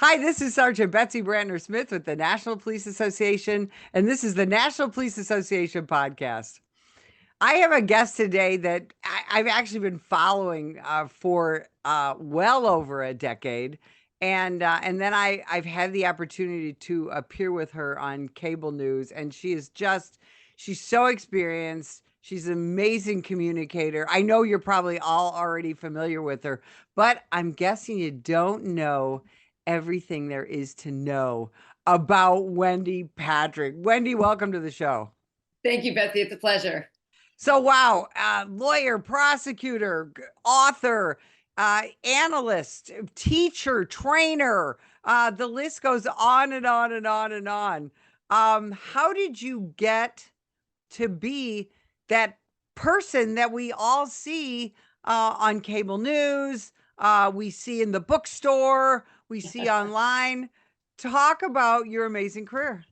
Hi, this is Sergeant Betsy Brandner Smith with the National Police Association, and this is the National Police Association podcast. I have a guest today that I've actually been following for well over a decade, and then I've had the opportunity to appear with her on cable news, and she's so experienced. She's an amazing communicator. I know you're probably all already familiar with her, but I'm guessing you don't know everything there is to know about Wendy Patrick. Wendy, welcome to the show. Thank you, Betsy. It's a pleasure. So, wow, lawyer, prosecutor, author, analyst, teacher, trainer. The list goes on and on and on and on. How did you get to be that person that we all see on cable news, we see in the bookstore, we see online? Talk about your amazing career.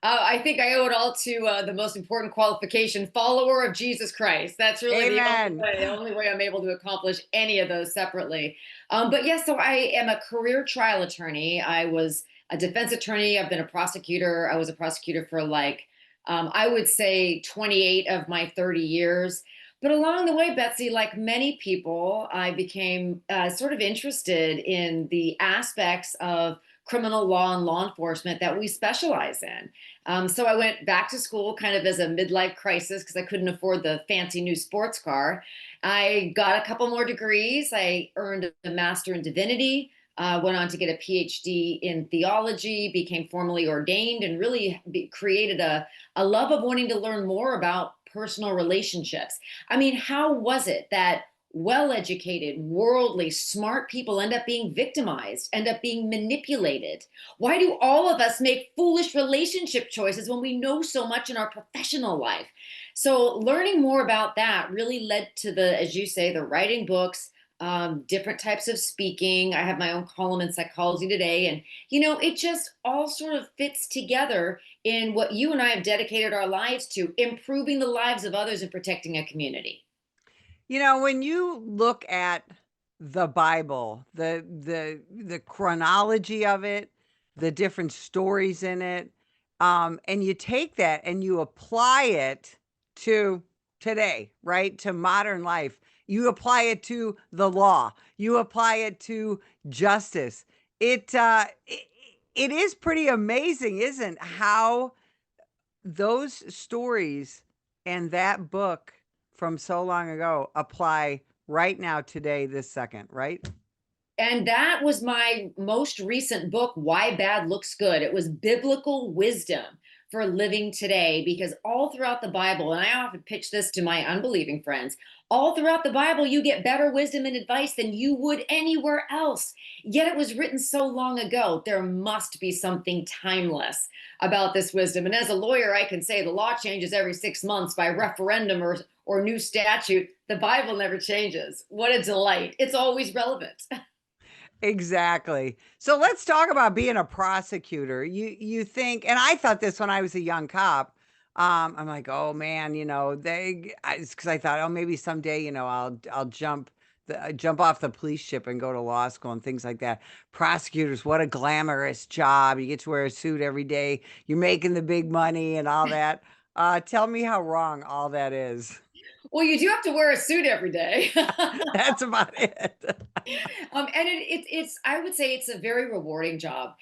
I think I owe it all to the most important qualification, follower of Jesus Christ. That's really Amen. the only way I'm able to accomplish any of those separately. But yes, so I am a career trial attorney. I was a defense attorney. I've been a prosecutor. I was a prosecutor for I would say 28 of my 30 years. But along the way, Betsy, like many people, I became sort of interested in the aspects of criminal law and law enforcement that we specialize in. So I went back to school kind of as a midlife crisis because I couldn't afford the fancy new sports car. I got a couple more degrees. I earned a master in divinity, went on to get a PhD in theology, became formally ordained, and really created a love of wanting to learn more about personal relationships. I mean, how was it that well-educated, worldly, smart people end up being victimized, end up being manipulated? Why do all of us make foolish relationship choices when we know so much in our professional life? So learning more about that really led to as you say, the writing books, different types of speaking. I have my own column in Psychology Today. And, it just all sort of fits together in what you and I have dedicated our lives to, improving the lives of others and protecting a community. When you look at the Bible, the chronology of it, the different stories in it, and you take that and you apply it to today, right? To modern life. You apply it to the law. You apply it to justice. It is pretty amazing, isn't how those stories and that book from so long ago apply right now, today, this second, right? And that was my most recent book, Why Bad Looks Good. It was biblical wisdom for living today, because all throughout the Bible, and I often pitch this to my unbelieving friends, all throughout the Bible, you get better wisdom and advice than you would anywhere else. Yet it was written so long ago. There must be something timeless about this wisdom. And as a lawyer, I can say the law changes every 6 months by referendum or new statute. The Bible never changes. What a delight. It's always relevant. Exactly. So let's talk about being a prosecutor. You think, and I thought this when I was a young cop. I'm like, oh man, because I thought, oh, maybe someday, I'll jump off the police ship and go to law school and things like that. Prosecutors, what a glamorous job! You get to wear a suit every day. You're making the big money and all that. Tell me how wrong all that is. Well, you do have to wear a suit every day. That's about it. And it's I would say it's a very rewarding job.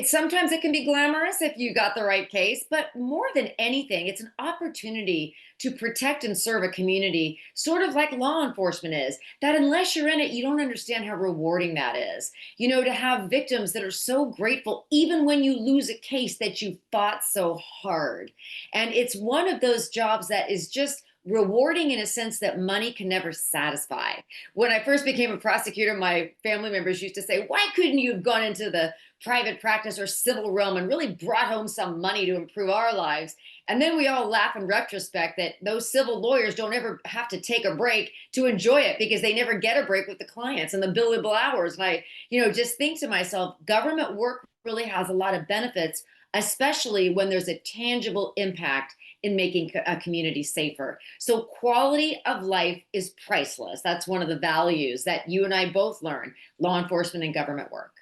Sometimes it can be glamorous if you got the right case, but more than anything, it's an opportunity to protect and serve a community, sort of like law enforcement is. That unless you're in it, you don't understand how rewarding that is. To have victims that are so grateful, even when you lose a case that you fought so hard. And it's one of those jobs that is just rewarding in a sense that money can never satisfy. When I first became a prosecutor, my family members used to say, why couldn't you have gone into the private practice or civil realm and really brought home some money to improve our lives? And then we all laugh in retrospect that those civil lawyers don't ever have to take a break to enjoy it because they never get a break with the clients and the billable hours. And I, just think to myself, government work really has a lot of benefits, especially when there's a tangible impact in making a community safer. So quality of life is priceless. That's one of the values that you and I both learn, law enforcement and government work.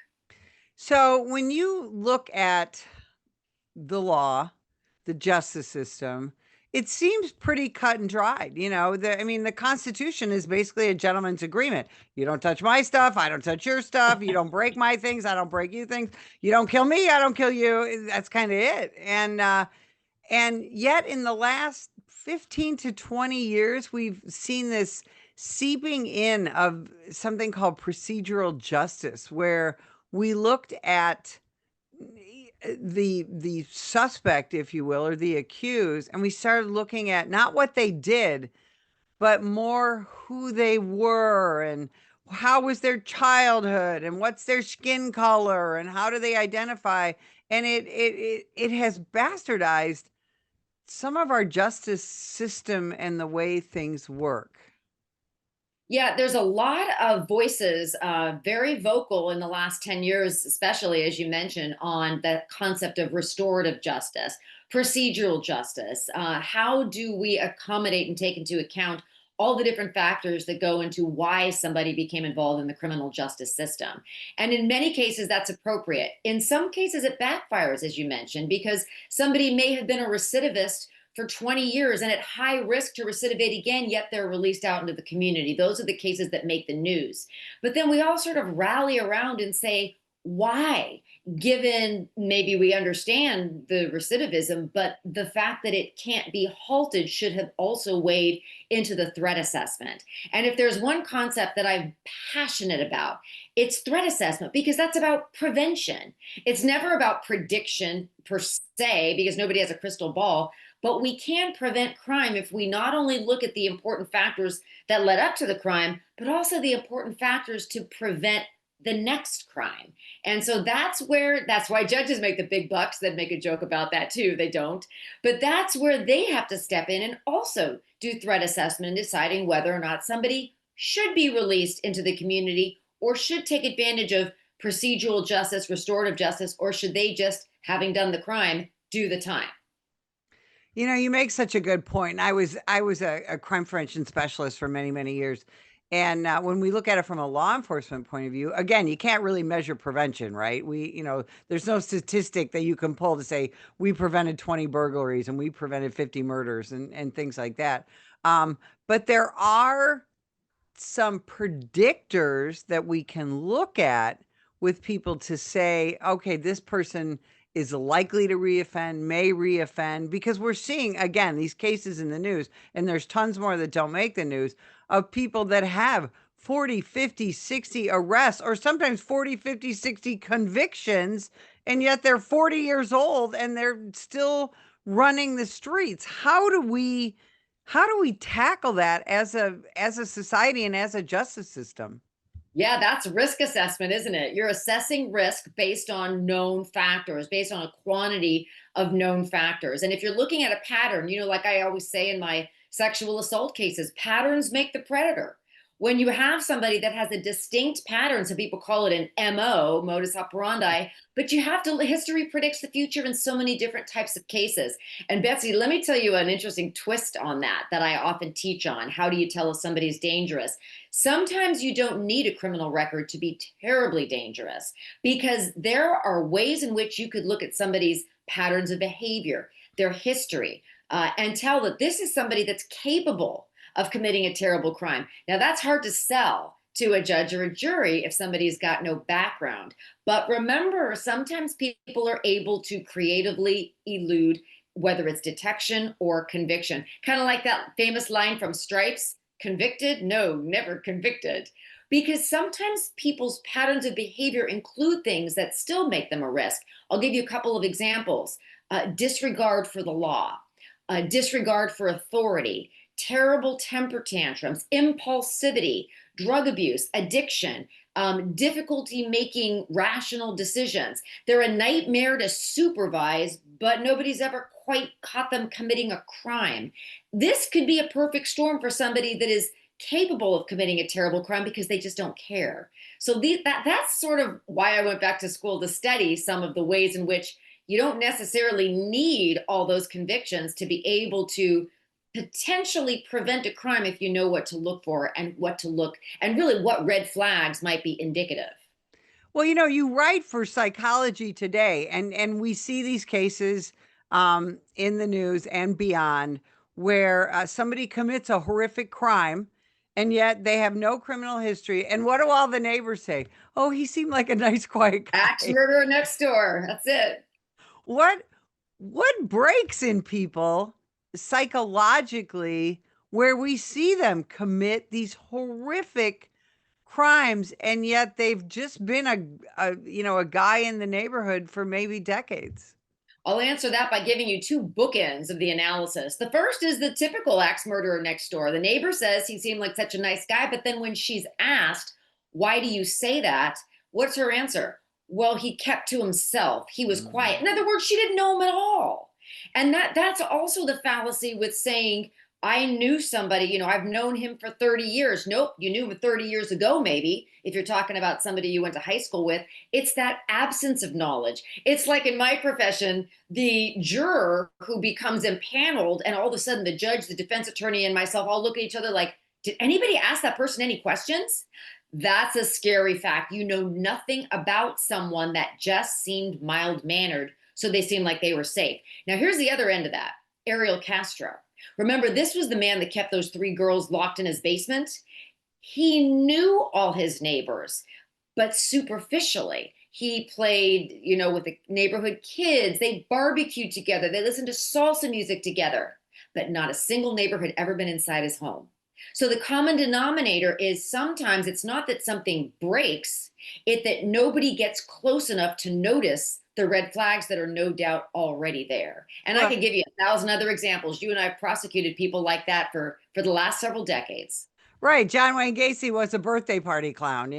So when you look at the law, the justice system, it seems pretty cut and dried. I mean, the Constitution is basically a gentleman's agreement. You don't touch my stuff. I don't touch your stuff. You don't break my things. I don't break you things. You don't kill me. I don't kill you. That's kind of it. And yet, in the last 15 to 20 years, we've seen this seeping in of something called procedural justice, where we looked at the suspect, if you will, or the accused, and we started looking at not what they did, but more who they were and how was their childhood and what's their skin color and how do they identify. And it has bastardized some of our justice system and the way things work. Yeah, there's a lot of voices, very vocal in the last 10 years, especially as you mentioned, on the concept of restorative justice, procedural justice. How do we accommodate and take into account all the different factors that go into why somebody became involved in the criminal justice system? And in many cases, that's appropriate. In some cases, it backfires, as you mentioned, because somebody may have been a recidivist for 20 years and at high risk to recidivate again, yet they're released out into the community. Those are the cases that make the news. But then we all sort of rally around and say, why? Given maybe we understand the recidivism, but the fact that it can't be halted should have also weighed into the threat assessment. And if there's one concept that I'm passionate about, it's threat assessment, because that's about prevention. It's never about prediction per se, because nobody has a crystal ball. But we can prevent crime if we not only look at the important factors that led up to the crime, but also the important factors to prevent the next crime. And so that's why judges make the big bucks. That make a joke about that too. They don't. But that's where they have to step in and also do threat assessment and deciding whether or not somebody should be released into the community or should take advantage of procedural justice, restorative justice, or should they just, having done the crime, do the time. You make such a good point. I was a crime prevention specialist for many, many years. And when we look at it from a law enforcement point of view, again, you can't really measure prevention, right? There's no statistic that you can pull to say we prevented 20 burglaries and we prevented 50 murders and things like that. But there are some predictors that we can look at with people to say, okay, this person is likely to reoffend, may reoffend, because we're seeing, again, these cases in the news, and there's tons more that don't make the news, of people that have 40, 50, 60 arrests, or sometimes 40, 50, 60 convictions, and yet they're 40 years old and they're still running the streets. How do we tackle that as a society and as a justice system? Yeah, that's risk assessment, isn't it? You're assessing risk based on known factors, based on a quantity of known factors. And if you're looking at a pattern, like I always say in my sexual assault cases, patterns make the predator. When you have somebody that has a distinct pattern, some people call it an MO, modus operandi, but you have to, history predicts the future in so many different types of cases. And Betsy, let me tell you an interesting twist on that I often teach on. How do you tell if somebody's dangerous? Sometimes you don't need a criminal record to be terribly dangerous, because there are ways in which you could look at somebody's patterns of behavior, their history, and tell that this is somebody that's capable of committing a terrible crime. Now, that's hard to sell to a judge or a jury if somebody's got no background. But remember, sometimes people are able to creatively elude whether it's detection or conviction. Kind of like that famous line from Stripes: convicted? No, never convicted. Because sometimes people's patterns of behavior include things that still make them a risk. I'll give you a couple of examples. Disregard for the law, disregard for authority, terrible temper tantrums, impulsivity, drug abuse, addiction, difficulty making rational decisions. They're a nightmare to supervise, but nobody's ever quite caught them committing a crime. This could be a perfect storm for somebody that is capable of committing a terrible crime because they just don't care. So that's sort of why I went back to school to study some of the ways in which you don't necessarily need all those convictions to be able to potentially prevent a crime if you know what to look for and what to look, and really what red flags might be indicative. Well, you write for Psychology Today, and we see these cases in the news and beyond where somebody commits a horrific crime, and yet they have no criminal history. And what do all the neighbors say? Oh, he seemed like a nice, quiet Axe guy. murderer next door. That's it. What what breaks in people psychologically where we see them commit these horrific crimes, and yet they've just been a guy in the neighborhood for maybe decades? I'll answer that by giving you two bookends of the analysis. The first is the typical axe murderer next door. The neighbor says he seemed like such a nice guy, but then when she's asked, why do you say that? What's her answer? Well, he kept to himself. He was Mm. quiet. In other words, she didn't know him at all. And that's also the fallacy with saying, I knew somebody, I've known him for 30 years. Nope, you knew him 30 years ago, maybe, if you're talking about somebody you went to high school with. It's that absence of knowledge. It's like in my profession, the juror who becomes impaneled, and all of a sudden the judge, the defense attorney, and myself all look at each other like, did anybody ask that person any questions? That's a scary fact. You know nothing about someone that just seemed mild mannered, so they seemed like they were safe. Now, here's the other end of that. Ariel Castro. Remember, this was the man that kept those three girls locked in his basement. He knew all his neighbors, but superficially. He played, with the neighborhood kids. They barbecued together. They listened to salsa music together, but not a single neighbor had ever been inside his home. So the common denominator is sometimes it's not that something breaks, it's that nobody gets close enough to notice the red flags that are no doubt already there. And I Well, could give you 1,000 other examples. You and I have prosecuted people like that for the last several decades. right. John Wayne Gacy was a birthday party clown.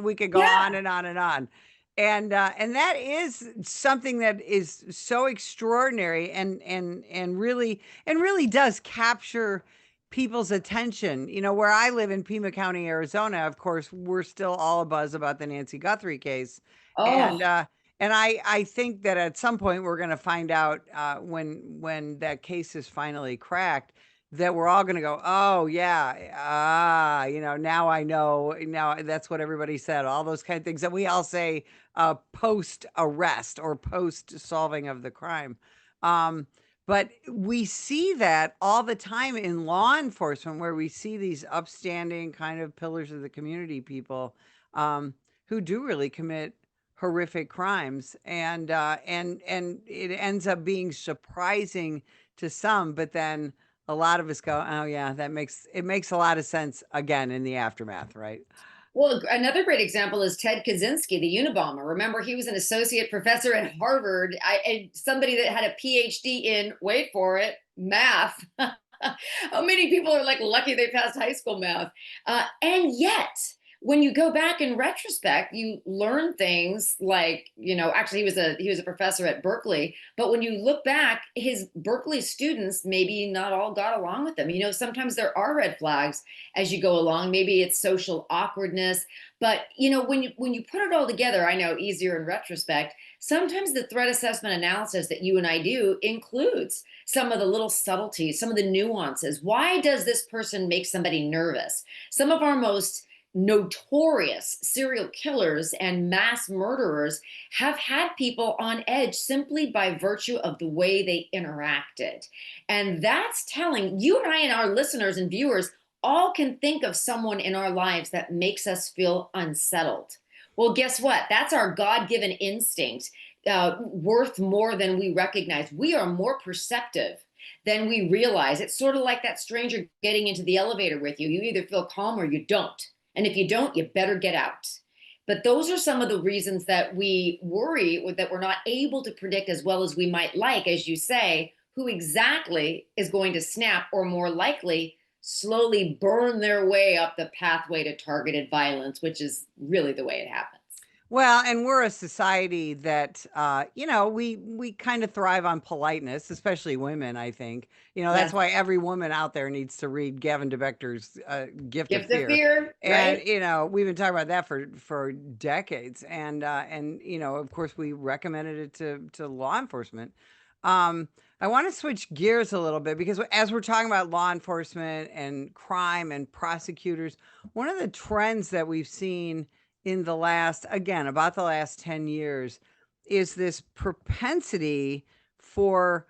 We could go on Yeah. and on and on. And that is something that is so extraordinary and really does capture people's attention. Where I live in Pima County, Arizona, of course, we're still all abuzz about the Nancy Guthrie case. And Oh, I think that at some point we're going to find out when that case is finally cracked, that we're all gonna go, "Oh, yeah, now I know, now that's what everybody said," all those kind of things that we all say, post-arrest or post-solving of the crime. Um, but we see that all the time in law enforcement where we see these upstanding kind of pillars of the community people, who do really commit horrific crimes, and it ends up being surprising to some, but then a lot of us go, "Oh, yeah, it makes a lot of sense," again, in the aftermath, right? well, another great example is Ted Kaczynski, the Unabomber. Remember, he was an associate professor at Harvard, and somebody that had a PhD in, wait for it, math. How many people are like lucky they passed high school math? And yet, when you go back in retrospect, you learn things like, actually he was a professor at Berkeley, but when you look back, his Berkeley students maybe not all got along with him. Sometimes there are red flags as you go along. Maybe it's social awkwardness, but when you put it all together, I know easier in retrospect. Sometimes the threat assessment analysis that you and I do includes some of the little subtleties, some of the nuances. Why does this person make somebody nervous? Some of our most notorious serial killers and mass murderers have had people on edge simply by virtue of the way they interacted. And that's telling. You and I and our listeners and viewers all can think of someone in our lives that makes us feel unsettled. Well, guess what? That's our God given instinct, worth more than we recognize. We are more perceptive than we realize. It's sort of like that stranger getting into the elevator with you. You either feel calm or you don't. And if you don't, you better get out. But those are some of the reasons that we worry that we're not able to predict as well as we might like, as you say, who exactly is going to snap or more likely slowly burn their way up the pathway to targeted violence, which is really the way it happens. Well, and we're a society that, we kind of thrive on politeness, especially women, I think. That's Yes. why every woman out there needs to read Gavin DeBecter's Gift of Gift of Fear. fear, And, right? we've been talking about that for decades. And of course, we recommended it to law enforcement. I want to switch gears a little bit because as we're talking about law enforcement and crime and prosecutors, one of the trends that we've seen in the last, again, about the last 10 years is this propensity for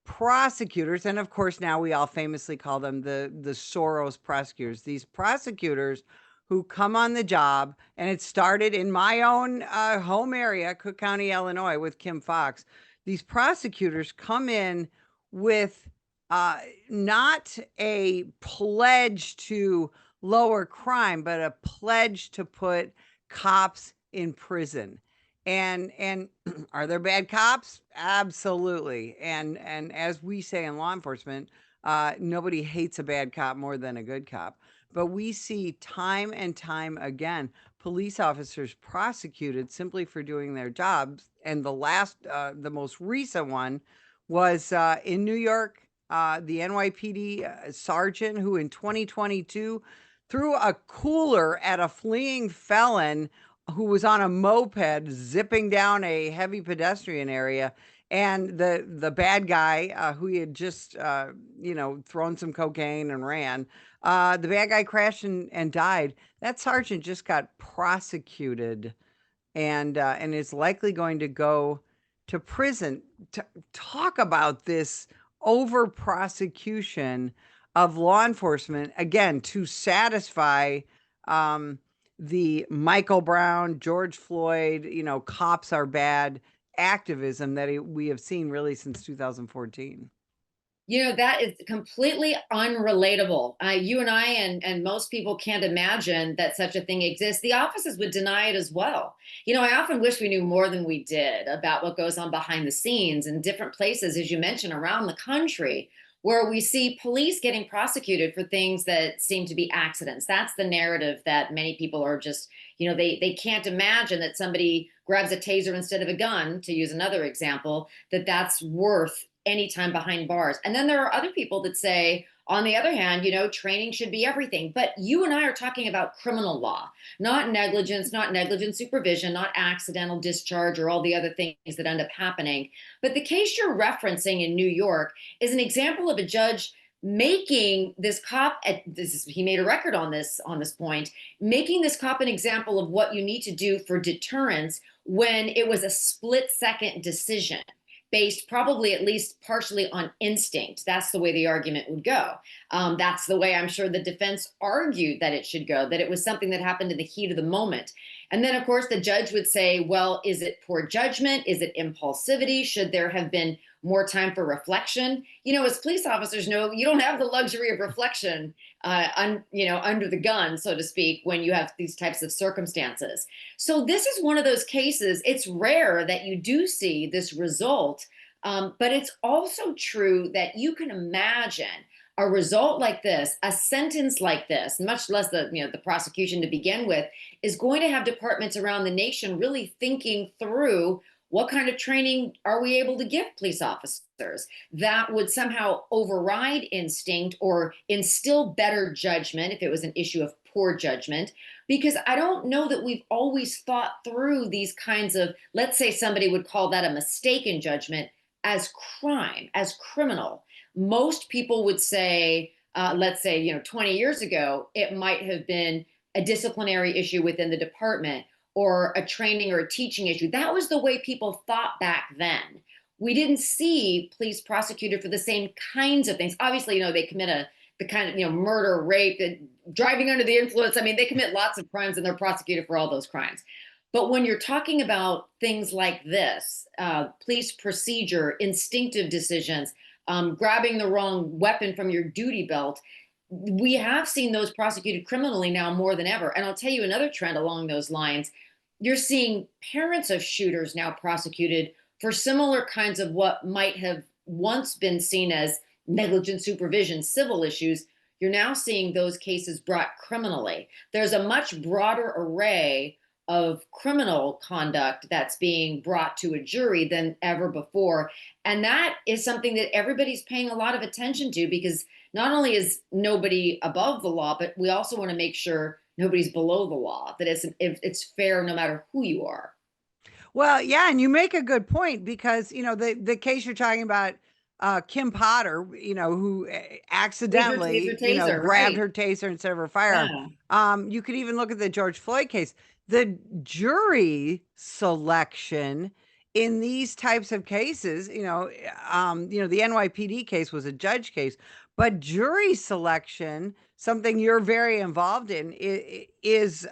prosecutors, and of course now we all famously call them the Soros prosecutors. These prosecutors who come on the job, and it started in my own home area, Cook County, Illinois, with Kim Fox. These prosecutors come in with uh, not a pledge to lower crime, but a pledge to put cops in prison. And are there bad cops? Absolutely. And as we say in law enforcement, nobody hates a bad cop more than a good cop. But we see time and time again police officers prosecuted simply for doing their jobs. And the most recent one was in New York, the NYPD sergeant who in 2022 threw a cooler at a fleeing felon who was on a moped zipping down a heavy pedestrian area. And the bad guy who he had just thrown some cocaine and ran, the bad guy crashed and died. That sergeant just got prosecuted and is likely going to go to prison. Talk about this over prosecution of law enforcement, again, to satisfy um, the Michael Brown, George Floyd, cops are bad activism that we have seen really since 2014. That is completely unrelatable. You and I and most people can't imagine that such a thing exists. The offices would deny it as well. I often wish we knew more than we did about what goes on behind the scenes in different places, as you mentioned, around the country, where we see police getting prosecuted for things that seem to be accidents. That's the narrative that many people are just, they can't imagine that somebody grabs a taser instead of a gun, to use another example, that's worth any time behind bars. And then there are other people that say, on the other hand, training should be everything. But you and I are talking about criminal law, not negligence, not negligent supervision, not accidental discharge or all the other things that end up happening. But the case you're referencing in New York is an example of a judge making this cop he made a record on this point, making this cop an example of what you need to do for deterrence when it was a split-second decision based probably at least partially on instinct. That's the way the argument would go. That's the way I'm sure the defense argued that it should go, that it was something that happened in the heat of the moment. And then, of course, the judge would say, well, is it poor judgment? Is it impulsivity? Should there have been more time for reflection? As police officers know, you don't have the luxury of reflection, under the gun, so to speak, when you have these types of circumstances. So this is one of those cases. It's rare that you do see this result, but it's also true that you can imagine a result like this, a sentence like this, much less the prosecution to begin with, is going to have departments around the nation really thinking through what kind of training are we able to give police officers that would somehow override instinct or instill better judgment if it was an issue of poor judgment. Because I don't know that we've always thought through these kinds of, let's say somebody would call that a mistaken judgment, as crime, as criminal. Most people would say, let's say, 20 years ago, it might have been a disciplinary issue within the department or a training or a teaching issue. That was the way people thought back then. We didn't see police prosecuted for the same kinds of things. Obviously, they commit the kind of, murder, rape, driving under the influence. I mean, they commit lots of crimes and they're prosecuted for all those crimes. But when you're talking about things like this, police procedure, instinctive decisions, grabbing the wrong weapon from your duty belt, we have seen those prosecuted criminally now more than ever. And I'll tell you another trend along those lines. You're seeing parents of shooters now prosecuted for similar kinds of what might have once been seen as negligent supervision, civil issues. You're now seeing those cases brought criminally. There's a much broader array of criminal conduct that's being brought to a jury than ever before. And that is something that everybody's paying a lot of attention to, because not only is nobody above the law, but we also want to make sure nobody's below the law, that it's fair no matter who you are. Well, yeah, and you make a good point because, the case you're talking about, Kim Potter, who accidentally, Taser, grabbed right. her taser instead of her firearm. Yeah. You could even look at the George Floyd case. the jury selection in these types of cases, the NYPD case was a judge case, but jury selection, something you're very involved in, is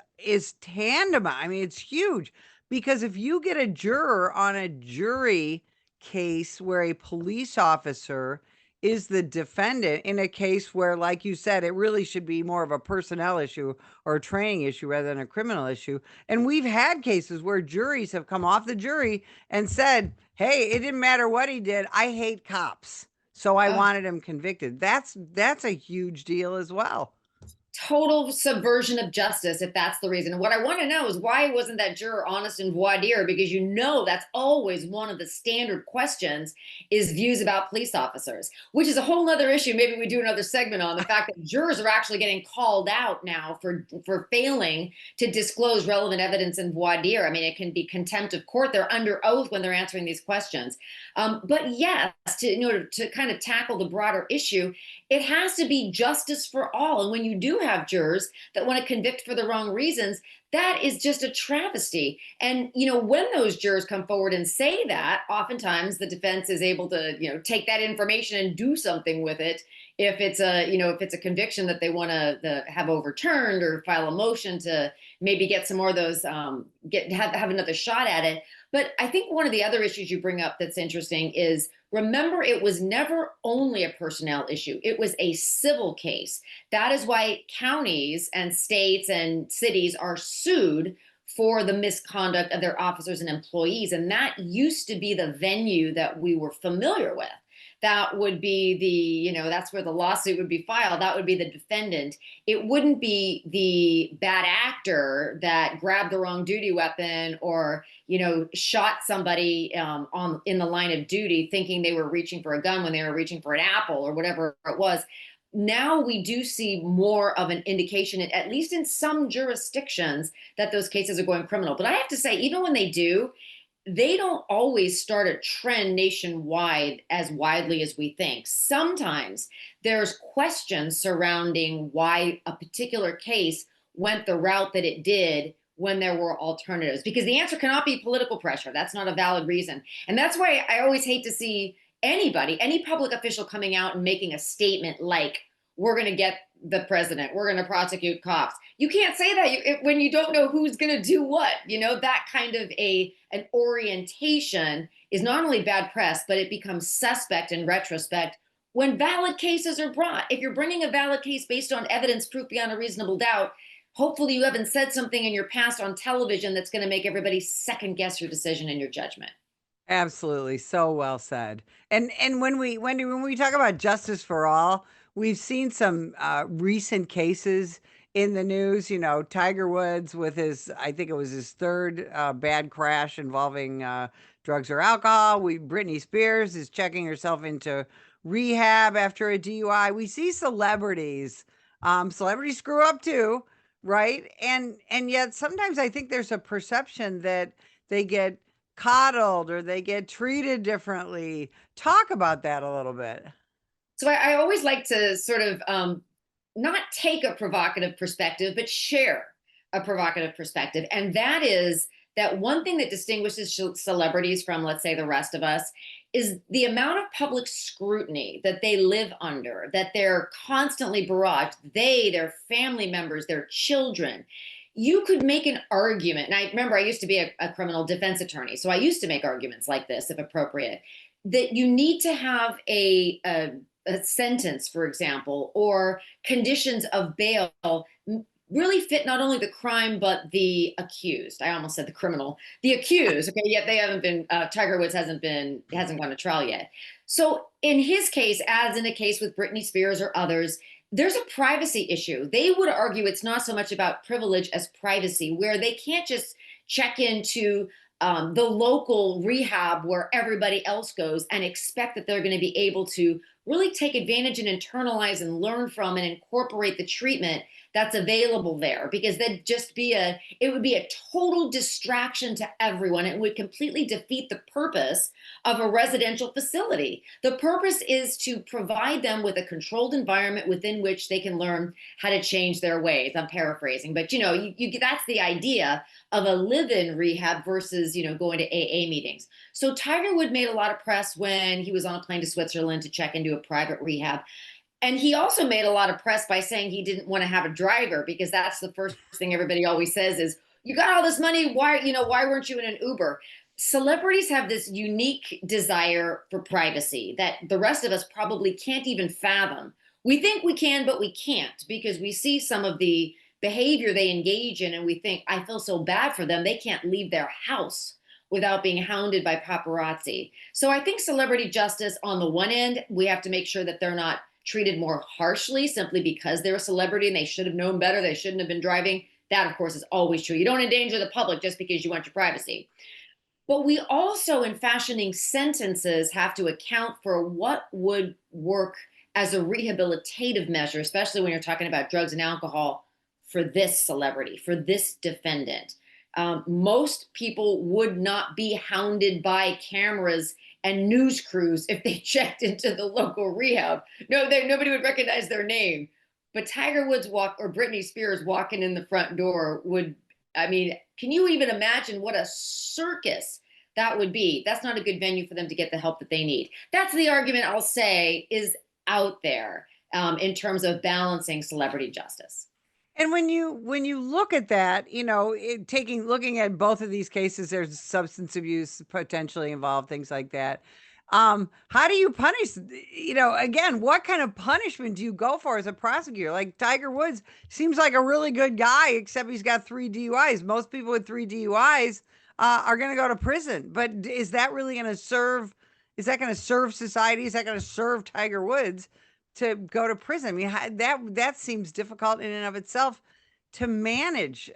tantamount. I mean, it's huge because if you get a juror on a jury case where a police officer is the defendant in a case where, like you said, it really should be more of a personnel issue or a training issue rather than a criminal issue. And we've had cases where juries have come off the jury and said, "Hey, it didn't matter what he did. I hate cops, so I Oh, wanted him convicted." That's a huge deal as well. total subversion of justice if that's the reason. And what I want to know is why wasn't that juror honest and voir dire? Because that's always one of the standard questions is views about police officers, which is a whole nother issue. Maybe we do another segment on the fact that jurors are actually getting called out now for failing to disclose relevant evidence in voir dire. I mean, it can be contempt of court. They're under oath when they're answering these questions. But yes, in order to kind of tackle the broader issue, it has to be justice for all. And when you do have jurors that want to convict for the wrong reasons, that is just a travesty. And when those jurors come forward and say that, oftentimes the defense is able to take that information and do something with it. If it's a conviction that they want to have overturned or file a motion to maybe get some more of those have another shot at it. But I think one of the other issues you bring up that's interesting is, remember, it was never only a personnel issue. It was a civil case. That is why counties and states and cities are sued for the misconduct of their officers and employees. And that used to be the venue that we were familiar with. That would be that's where the lawsuit would be filed. That would be the defendant. It wouldn't be the bad actor that grabbed the wrong duty weapon or, shot somebody in the line of duty thinking they were reaching for a gun when they were reaching for an apple or whatever it was. Now we do see more of an indication, at least in some jurisdictions, that those cases are going criminal. But I have to say, even when they do, they don't always start a trend nationwide as widely as we think. Sometimes there's questions surrounding why a particular case went the route that it did when there were alternatives, because the answer cannot be political pressure. That's not a valid reason. And that's why I always hate to see any public official coming out and making a statement like, we're going to get the president, we're going to prosecute cops. You can't say that when you don't know who's going to do what. That kind of an orientation is not only bad press, but it becomes suspect in retrospect when valid cases are brought. If you're bringing a valid case based on evidence, proof beyond a reasonable doubt, hopefully you haven't said something in your past on television that's going to make everybody second guess your decision and your judgment. Absolutely, so well said. And when we talk about justice for all, we've seen some recent cases in the news. Tiger Woods with I think it was his third bad crash involving drugs or alcohol. Britney Spears is checking herself into rehab after a DUI. We see celebrities. Celebrities screw up too, right? And yet sometimes I think there's a perception that they get coddled or they get treated differently. Talk about that a little bit. So I always like to sort of not take a provocative perspective, but share a provocative perspective. And that is that one thing that distinguishes celebrities from, let's say, the rest of us is the amount of public scrutiny that they live under, that they're constantly barraged, their family members, their children. You could make an argument. And I remember I used to be a criminal defense attorney. So I used to make arguments like this, if appropriate, that you need to have a sentence, for example, or conditions of bail really fit not only the crime but the accused. I almost said the criminal, the accused. Okay, yet they haven't been. Tiger Woods hasn't gone to trial yet. So in his case, as in a case with Britney Spears or others, there's a privacy issue. They would argue it's not so much about privilege as privacy, where they can't just check into the local rehab where everybody else goes and expect that they're going to be able to really take advantage and internalize and learn from and incorporate the treatment that's available there, because it would be a total distraction to everyone. It would completely defeat the purpose of a residential facility. The purpose is to provide them with a controlled environment within which they can learn how to change their ways. I'm paraphrasing, but that's the idea of a live-in rehab versus going to AA meetings. So Tiger Woods made a lot of press when he was on a plane to Switzerland to check into a private rehab. And he also made a lot of press by saying he didn't want to have a driver, because that's the first thing everybody always says is, you got all this money, why weren't you in an Uber? Celebrities have this unique desire for privacy that the rest of us probably can't even fathom. We think we can, but we can't, because we see some of the behavior they engage in and we think, I feel so bad for them. They can't leave their house without being hounded by paparazzi. So I think celebrity justice, on the one end, we have to make sure that they're not treated more harshly simply because they're a celebrity and they should have known better. They shouldn't have been driving. That, of course, is always true. You don't endanger the public just because you want your privacy. But we also, in fashioning sentences, have to account for what would work as a rehabilitative measure, especially when you're talking about drugs and alcohol, for this celebrity, for this defendant. Most people would not be hounded by cameras and news crews if they checked into the local rehab. No, nobody would recognize their name. But Tiger Woods or Britney Spears walking in the front door would, I mean, can you even imagine what a circus that would be? That's not a good venue for them to get the help that they need. That's the argument I'll say is out there in terms of balancing celebrity justice. And when you look at that, looking at both of these cases, there's substance abuse potentially involved, things like that. How do you punish? Again, what kind of punishment do you go for as a prosecutor? Like Tiger Woods seems like a really good guy, except he's got 3 DUIs. Most people with 3 DUIs are going to go to prison. But is that really going to serve? Is that going to serve society? Is that going to serve Tiger Woods to go to prison? I mean, that seems difficult in and of itself to manage.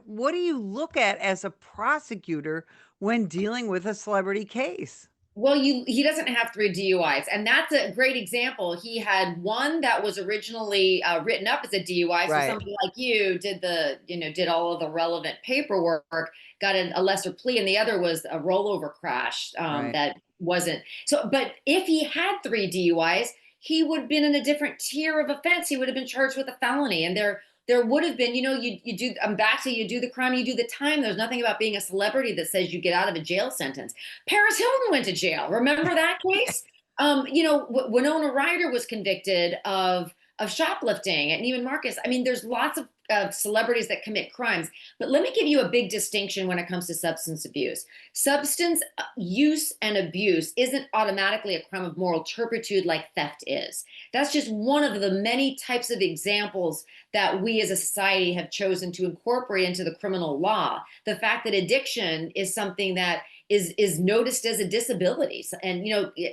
What do you look at as a prosecutor when dealing with a celebrity case? Well, he doesn't have 3 DUIs, and that's a great example. He had one that was originally written up as a DUI, so Right. somebody like you did all of the relevant paperwork, got a lesser plea, and the other was a rollover crash Right. that wasn't so. But if he had 3 DUIs, he would have been in a different tier of offense. He would have been charged with a felony, and there would have been, you do, I'm back to, you do the crime, you do the time. There's nothing about being a celebrity that says you get out of a jail sentence. Paris Hilton went to jail. Remember that case? Winona Ryder was convicted of shoplifting, and even Marcus. I mean, there's lots of celebrities that commit crimes. But let me give you a big distinction when it comes to substance abuse. Substance use and abuse isn't automatically a crime of moral turpitude like theft is. That's just one of the many types of examples that we as a society have chosen to incorporate into the criminal law. The fact that addiction is something that is noticed as a disability, and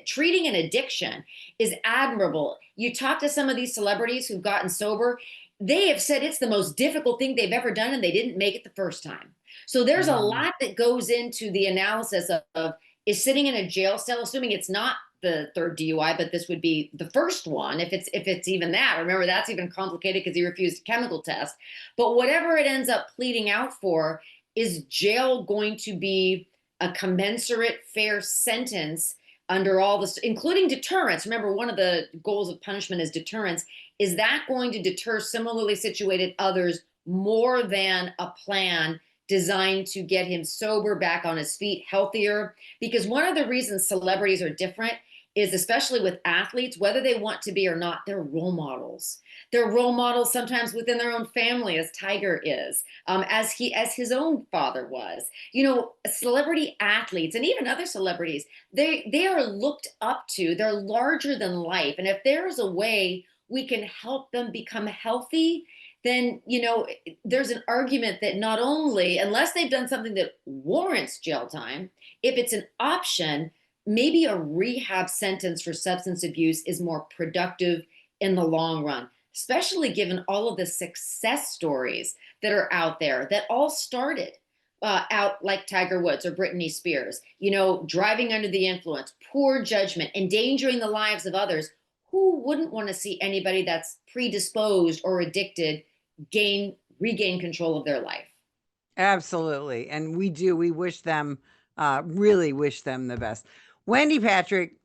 treating an addiction is admirable. You talk to some of these celebrities who've gotten sober, they have said it's the most difficult thing they've ever done, and they didn't make it the first time. So there's a lot that goes into the analysis of is sitting in a jail cell, assuming it's not the 3rd DUI, but this would be the first one, if it's even that. Remember, that's even complicated because he refused a chemical test. But whatever it ends up pleading out for, is jail going to be a commensurate, fair sentence under all this, including deterrence? Remember, one of the goals of punishment is deterrence. Is that going to deter similarly situated others more than a plan designed to get him sober, back on his feet, healthier? Because one of the reasons celebrities are different is, especially with athletes, whether they want to be or not, they're role models. They're role models sometimes within their own family, as Tiger is, as his own father was. Celebrity athletes and even other celebrities, they are looked up to. They're larger than life, and if there's a way we can help them become healthy, then there's an argument that not only, unless they've done something that warrants jail time, if it's an option, maybe a rehab sentence for substance abuse is more productive in the long run, especially given all of the success stories that are out there that all started out like Tiger Woods or Britney Spears, driving under the influence, poor judgment, endangering the lives of others. Who wouldn't want to see anybody that's predisposed or addicted regain control of their life? Absolutely. And we wish them, really wish them the best. Wendy Patrick,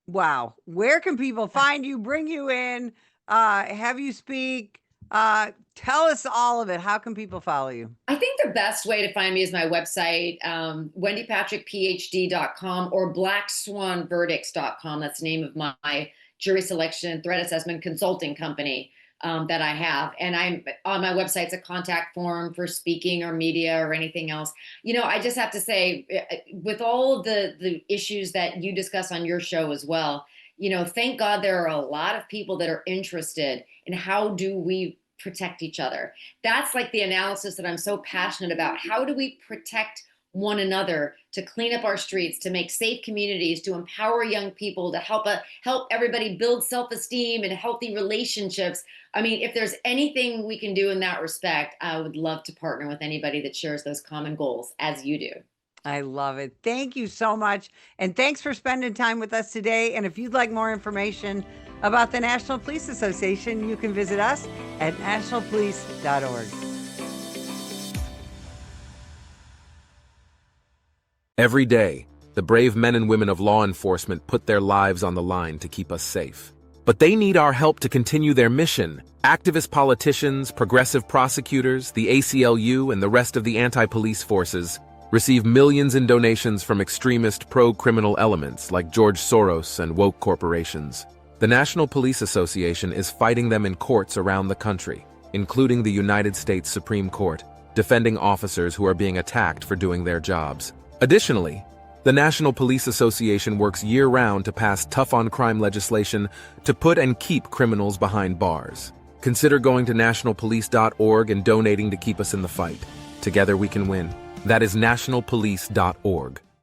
wow. Where can people find you, bring you in, have you speak? Tell us all of it. How can people follow you? I think the best way to find me is my website, wendypatrickphd.com or blackswanverdicts.com. That's the name of my jury selection threat assessment consulting company that I have. And I'm on my website, it's a contact form for speaking or media or anything else. I just have to say, with all of the issues that you discuss on your show as well, thank God there are a lot of people that are interested in how do we protect each other. That's like the analysis that I'm so passionate about. How do we protect one another, to clean up our streets, to make safe communities, to empower young people, to help everybody build self-esteem and healthy relationships? I mean, if there's anything we can do in that respect, I would love to partner with anybody that shares those common goals as you do. I love it. Thank you so much. And thanks for spending time with us today. And if you'd like more information about the National Police Association, you can visit us at nationalpolice.org. Every day, the brave men and women of law enforcement put their lives on the line to keep us safe. But they need our help to continue their mission. Activist politicians, progressive prosecutors, the ACLU, and the rest of the anti-police forces receive millions in donations from extremist pro-criminal elements like George Soros and woke corporations. The National Police Association is fighting them in courts around the country, including the United States Supreme Court, defending officers who are being attacked for doing their jobs. Additionally, the National Police Association works year-round to pass tough-on-crime legislation to put and keep criminals behind bars. Consider going to nationalpolice.org and donating to keep us in the fight. Together we can win. That is nationalpolice.org.